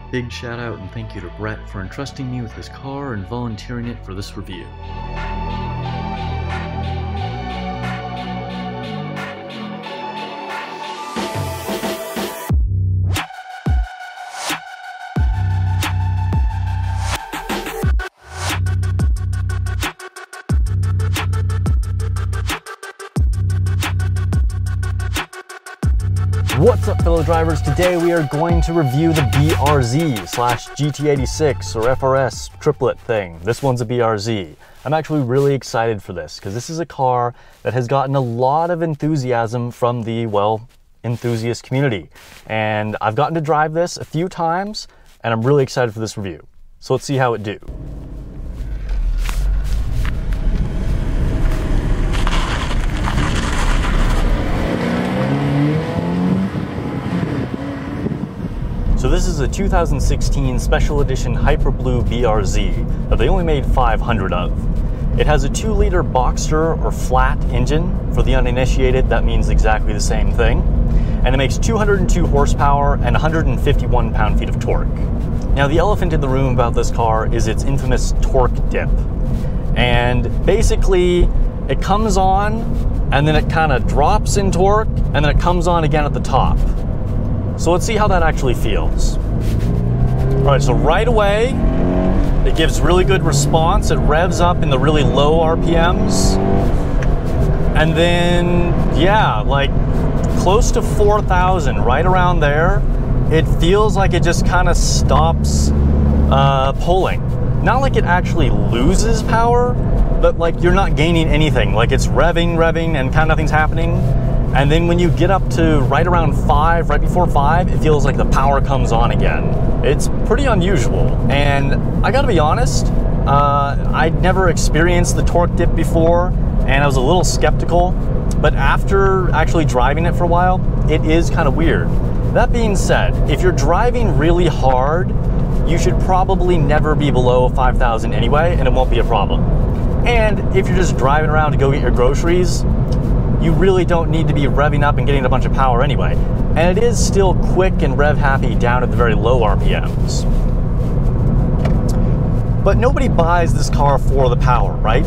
Big shout out and thank you to Brett for entrusting me with his car and volunteering it for this review. What's up, fellow drivers? Today we are going to review the BRZ slash GT86 or FRS triplet thing. This one's a BRZ. I'm actually really excited for this because this is a car that has gotten a lot of enthusiasm from the, well, enthusiast community. And I've gotten to drive this a few times and I'm really excited for this review. So let's see how it do. So this is a 2016 Special Edition Hyper Blue BRZ that they only made 500 of. It has a 2-liter Boxster or flat engine. For the uninitiated, that means exactly the same thing. And it makes 202 horsepower and 151 pound-feet of torque. Now the elephant in the room about this car is its infamous torque dip. And basically, it comes on and then it kind of drops in torque and then it comes on again at the top. So let's see how that actually feels. All right, so right away, it gives really good response. It revs up in the really low RPMs. And then, yeah, like close to 4,000, right around there, it feels like it just kind of stops pulling. Not like it actually loses power, but like you're not gaining anything. Like it's revving, and kind of nothing's happening. And then when you get up to right around 5, right before 5, it feels like the power comes on again. It's pretty unusual. And I gotta be honest, I'd never experienced the torque dip before, and I was a little skeptical. But after actually driving it for a while, it is kind of weird. That being said, if you're driving really hard, you should probably never be below 5,000 anyway, and it won't be a problem. And if you're just driving around to go get your groceries, you really don't need to be revving up and getting a bunch of power anyway. And it is still quick and rev happy down at the very low RPMs. But nobody buys this car for the power, right?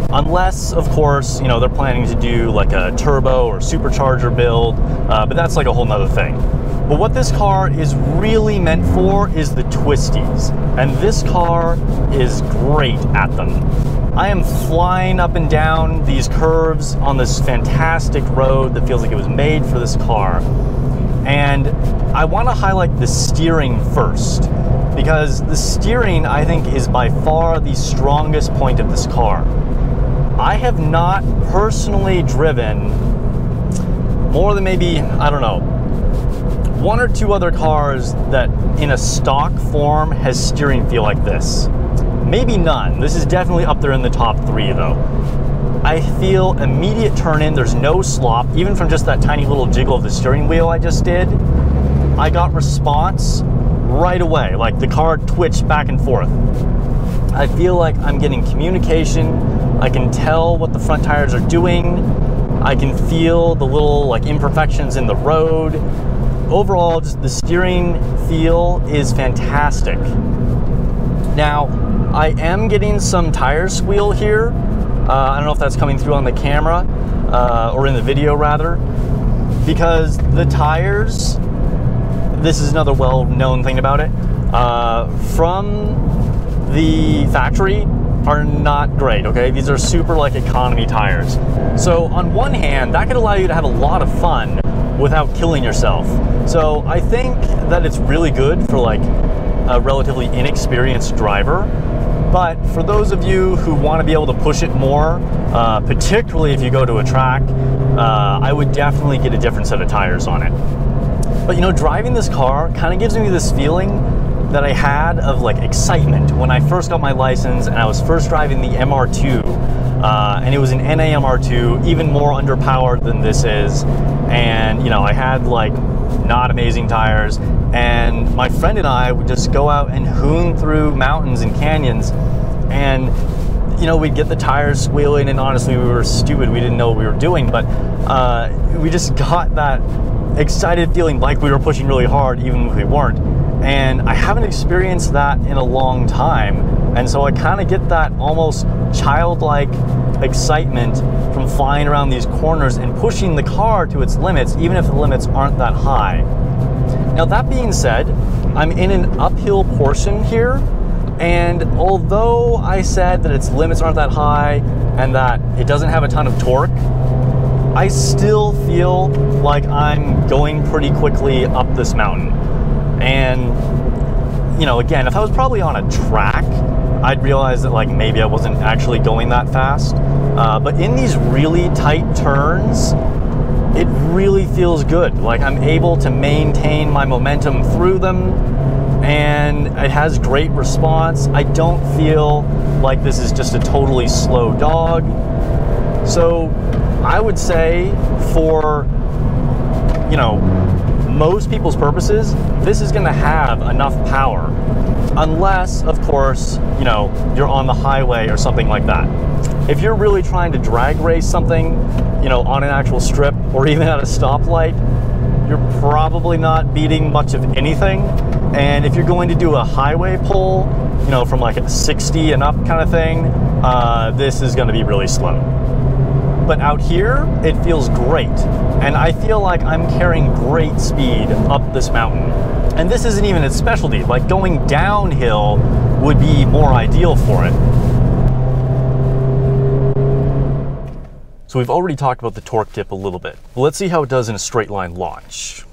Unless, of course, you know, they're planning to do like a turbo or supercharger build, but that's like a whole nother thing. But what this car is really meant for is the twisties. And this car is great at them. I am flying up and down these curves on this fantastic road that feels like it was made for this car. And I want to highlight the steering first, because the steering, I think, is by far the strongest point of this car. I have not personally driven more than maybe, I don't know, 1 or 2 other cars that in a stock form has steering feel like this. Maybe none. This is definitely up there in the top 3 though. I feel immediate turn in, there's no slop, even from just that tiny little jiggle of the steering wheel I just did. I got response right away, like the car twitched back and forth. I feel like I'm getting communication. I can tell what the front tires are doing. I can feel the little like imperfections in the road. Overall, just the steering feel is fantastic. Now, I am getting some tire squeal here. I don't know if that's coming through on the camera or in the video rather, because the tires, this is another well-known thing about it, from the factory are not great, okay? These are super like economy tires. So on one hand, that could allow you to have a lot of fun without killing yourself. So I think that it's really good for like a relatively inexperienced driver. But for those of you who want to be able to push it more, particularly if you go to a track, I would definitely get a different set of tires on it. But you know, driving this car kind of gives me this feeling that I had of like excitement when I first got my license and I was first driving the MR2, and it was an NA MR2, even more underpowered than this is. And you know, I had like not amazing tires, and my friend and I would just go out and hoon through mountains and canyons, and you know, we'd get the tires squealing, and honestly we were stupid, we didn't know what we were doing, but we just got that excited feeling like we were pushing really hard even if we weren't. and I haven't experienced that in a long time. And so I kind of get that almost childlike excitement from flying around these corners and pushing the car to its limits, even if the limits aren't that high. Now, that being said, I'm in an uphill portion here, and although I said that its limits aren't that high and that it doesn't have a ton of torque, I still feel like I'm going pretty quickly up this mountain. And, you know, again, if I was probably on a track, I'd realize that like maybe I wasn't actually going that fast. But in these really tight turns, it really feels good. Like I'm able to maintain my momentum through them, and it has great response. I don't feel like this is just a totally slow dog. So I would say for, you know, most people's purposes, this is gonna have enough power. Unless, of course, you know, you're on the highway or something like that. If you're really trying to drag race something, you know, on an actual strip or even at a stoplight, you're probably not beating much of anything. And if you're going to do a highway pull, you know, from like a 60 and up kind of thing, this is gonna be really slow. But out here, it feels great. And I feel like I'm carrying great speed up this mountain. And this isn't even its specialty. Like going downhill would be more ideal for it. So we've already talked about the torque tip a little bit. Well, let's see how it does in a straight line launch.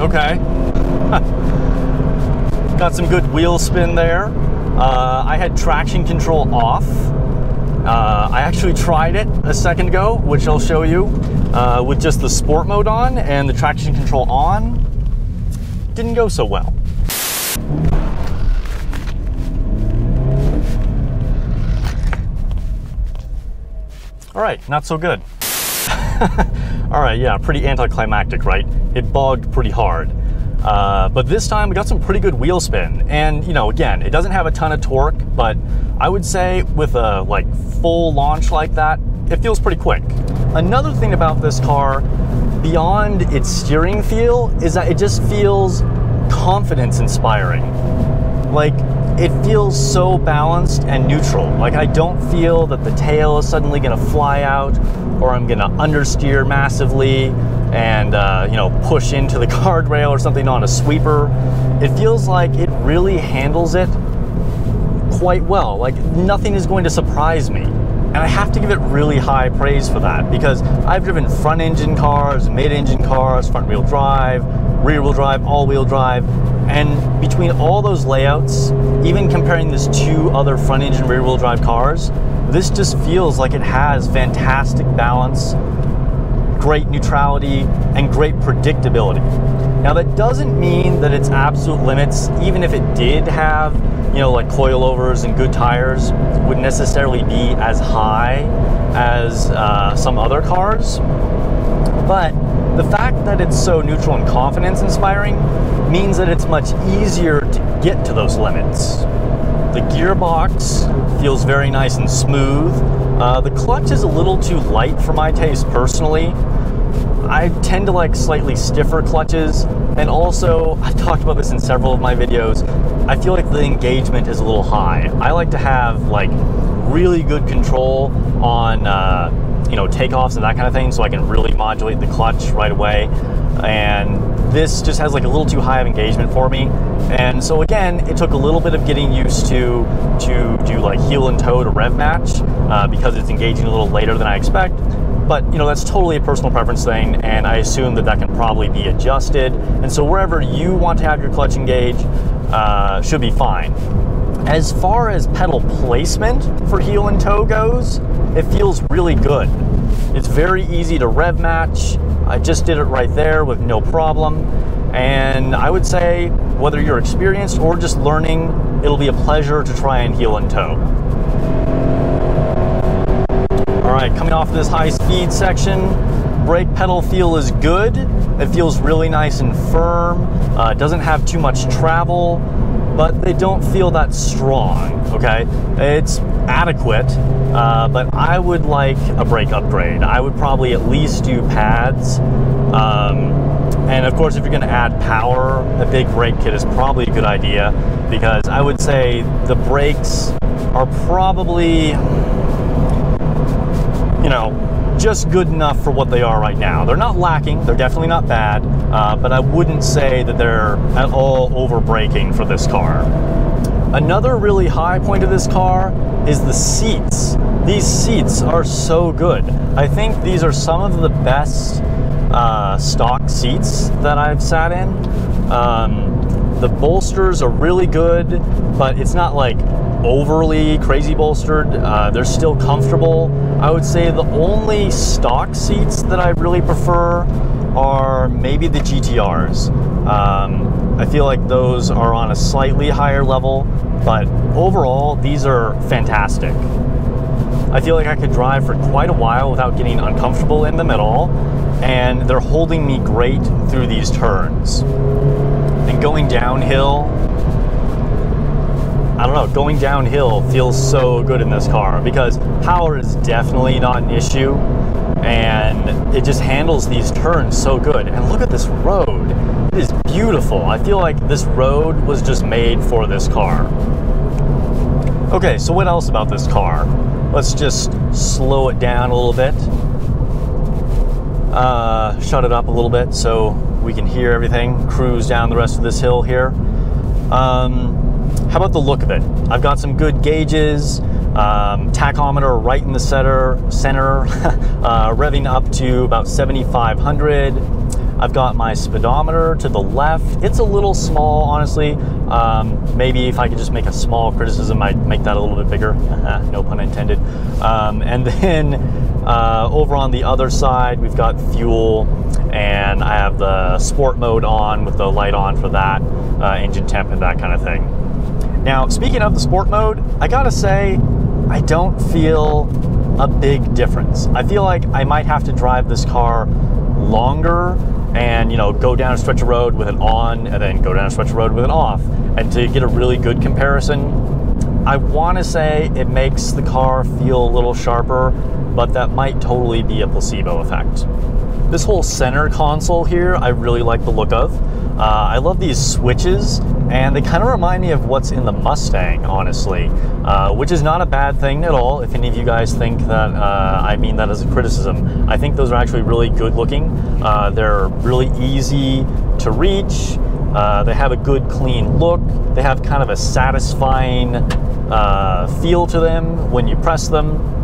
Okay. Got some good wheel spin there. I had traction control off. I actually tried it a second ago, which I'll show you, with just the sport mode on and the traction control on. Didn't go so well. All right, not so good. All right, yeah, pretty anticlimactic, right? It bogged pretty hard. But this time we got some pretty good wheel spin. And, you know, again, it doesn't have a ton of torque, but I would say with a like full launch like that, it feels pretty quick. Another thing about this car, beyond its steering feel, is that it just feels confidence inspiring. Like, it feels so balanced and neutral. Like, I don't feel that the tail is suddenly gonna fly out, or I'm gonna understeer massively and you know, push into the guardrail or something on a sweeper. It feels like it really handles it quite well. Like, nothing is going to surprise me. And I have to give it really high praise for that, because I've driven front engine cars, mid engine cars, front wheel drive, rear wheel drive, all wheel drive, and between all those layouts, even comparing this to other front engine rear wheel drive cars, this just feels like it has fantastic balance, great neutrality, and great predictability. Now, that doesn't mean that its absolute limits, even if it did have, you know, like coilovers and good tires, would necessarily be as high as some other cars. But the fact that it's so neutral and confidence inspiring means that it's much easier to get to those limits. The gearbox feels very nice and smooth. The clutch is a little too light for my taste personally. I tend to like slightly stiffer clutches, and also, I've talked about this in several of my videos, I feel like the engagement is a little high. I like to have like really good control on you know, takeoffs and that kind of thing, so I can really modulate the clutch right away. And this just has like a little too high of engagement for me. And so again, it took a little bit of getting used to do like heel and toe to rev match, because it's engaging a little later than I expect. But, you know, that's totally a personal preference thing, and I assume that that can probably be adjusted. And so wherever you want to have your clutch engage should be fine. As far as pedal placement for heel and toe goes, it feels really good. It's very easy to rev match. I just did it right there with no problem. And I would say, whether you're experienced or just learning, it'll be a pleasure to try and heel and toe. All right, coming off this high speed section, brake pedal feel is good. It feels really nice and firm. It doesn't have too much travel, but they don't feel that strong, okay? It's adequate, but I would like a brake upgrade. I would probably at least do pads. And of course, if you're gonna add power, a big brake kit is probably a good idea, because I would say the brakes are probably, you know, just good enough for what they are right now. They're not lacking, they're definitely not bad, but I wouldn't say that they're at all over braking for this car. Another really high point of this car is the seats. These seats are so good. I think these are some of the best stock seats that I've sat in. The bolsters are really good, but it's not like overly crazy bolstered. They're still comfortable. I would say the only stock seats that I really prefer are maybe the GTRs. I feel like those are on a slightly higher level, but overall, these are fantastic. I feel like I could drive for quite a while without getting uncomfortable in them at all, and they're holding me great through these turns. And going downhill, I don't know, going downhill feels so good in this car because power is definitely not an issue, and it just handles these turns so good. And look at this road. It is beautiful. I feel like this road was just made for this car. Okay, so what else about this car? Let's just slow it down a little bit. Shut it up a little bit so we can hear everything, cruise down the rest of this hill here. How about the look of it? I've got some good gauges, tachometer right in the center, revving up to about 7,500. I've got my speedometer to the left. It's a little small, honestly. Maybe if I could just make a small criticism, I'd make that a little bit bigger. No pun intended. And then over on the other side, we've got fuel, and I have the sport mode on with the light on for that, engine temp and that kind of thing. Now, speaking of the sport mode, I gotta say, I don't feel a big difference. I feel like I might have to drive this car longer and, you know, go down a stretch of road with it on and then go down a stretch of road with it off. And to get a really good comparison, I want to say it makes the car feel a little sharper, but that might totally be a placebo effect. This whole center console here, I really like the look of. I love these switches, and they kind of remind me of what's in the Mustang, honestly, which is not a bad thing at all. If any of you guys think that I mean that as a criticism, I think those are actually really good looking. They're really easy to reach. They have a good, clean look. They have kind of a satisfying feel to them when you press them.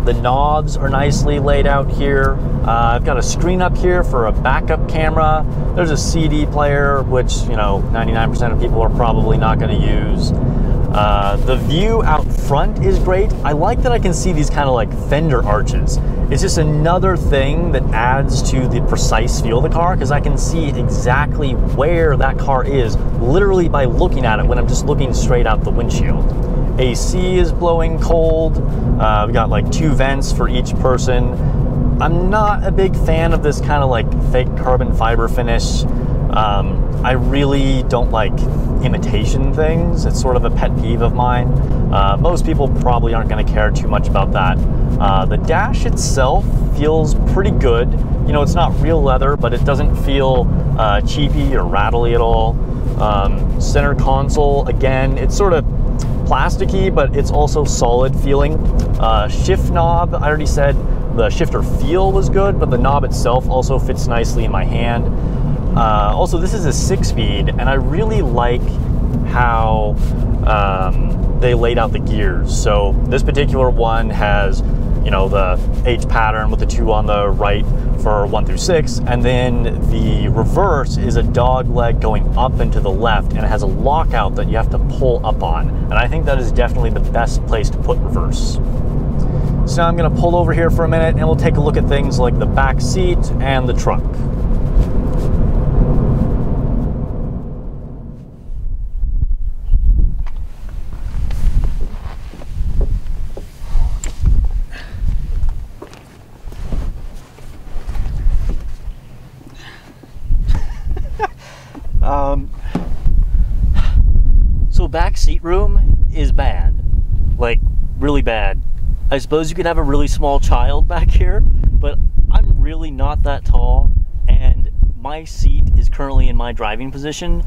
The knobs are nicely laid out here. I've got a screen up here for a backup camera. There's a CD player, which, you know, 99% of people are probably not going to use. The view out front is great. I like that I can see these kind of like fender arches. It's just another thing that adds to the precise feel of the car, because I can see exactly where that car is literally by looking at it when I'm just looking straight out the windshield. AC is blowing cold. We got like 2 vents for each person. I'm not a big fan of this kind of like fake carbon fiber finish. I really don't like imitation things. It's sort of a pet peeve of mine. Most people probably aren't going to care too much about that. The dash itself feels pretty good. You know, it's not real leather, but it doesn't feel cheapy or rattly at all. Center console, again, it's sort of plasticky, but it's also solid feeling. Shift knob, I already said the shifter feel was good, but the knob itself also fits nicely in my hand. Also, this is a 6-speed, and I really like how they laid out the gears. So this particular one has, you know, the H pattern with the 2 on the right for 1 through 6, and then the reverse is a dog leg going up and to the left, and it has a lockout that you have to pull up on. And I think that is definitely the best place to put reverse. So now I'm going to pull over here for a minute, and we'll take a look at things like the back seat and the trunk. So back seat room is bad, like really bad. I suppose you could have a really small child back here, but I'm really not that tall, and my seat is currently in my driving position,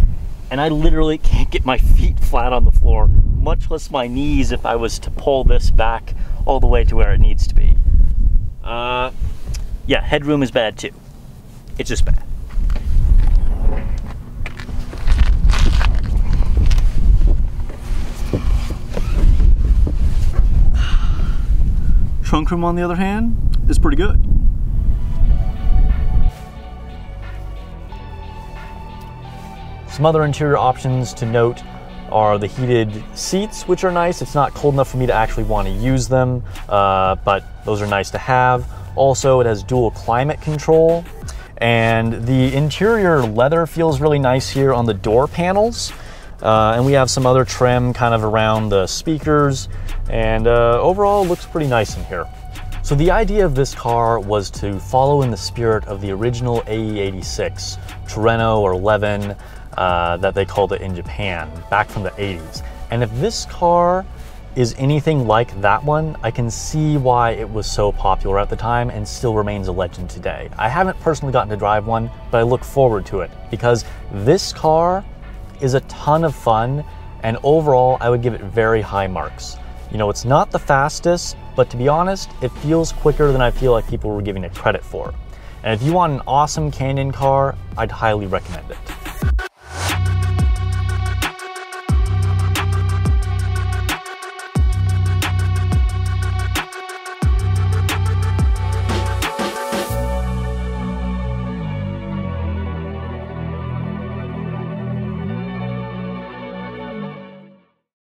and I literally can't get my feet flat on the floor, much less my knees if I was to pull this back all the way to where it needs to be. Yeah, headroom is bad too. It's just bad. Trunk room, on the other hand, is pretty good. Some other interior options to note are the heated seats, which are nice. It's not cold enough for me to actually want to use them, but those are nice to have. Also, it has dual climate control, and the interior leather feels really nice here on the door panels. And we have some other trim kind of around the speakers, and overall it looks pretty nice in here. So the idea of this car was to follow in the spirit of the original AE86, Torino or Levin, that they called it in Japan, back from the 80s. And if this car is anything like that one, I can see why it was so popular at the time and still remains a legend today. I haven't personally gotten to drive one, but I look forward to it because this car is a ton of fun, and overall I would give it very high marks. You know, it's not the fastest, but to be honest, it feels quicker than I feel like people were giving it credit for. And if you want an awesome Canyon car, I'd highly recommend it.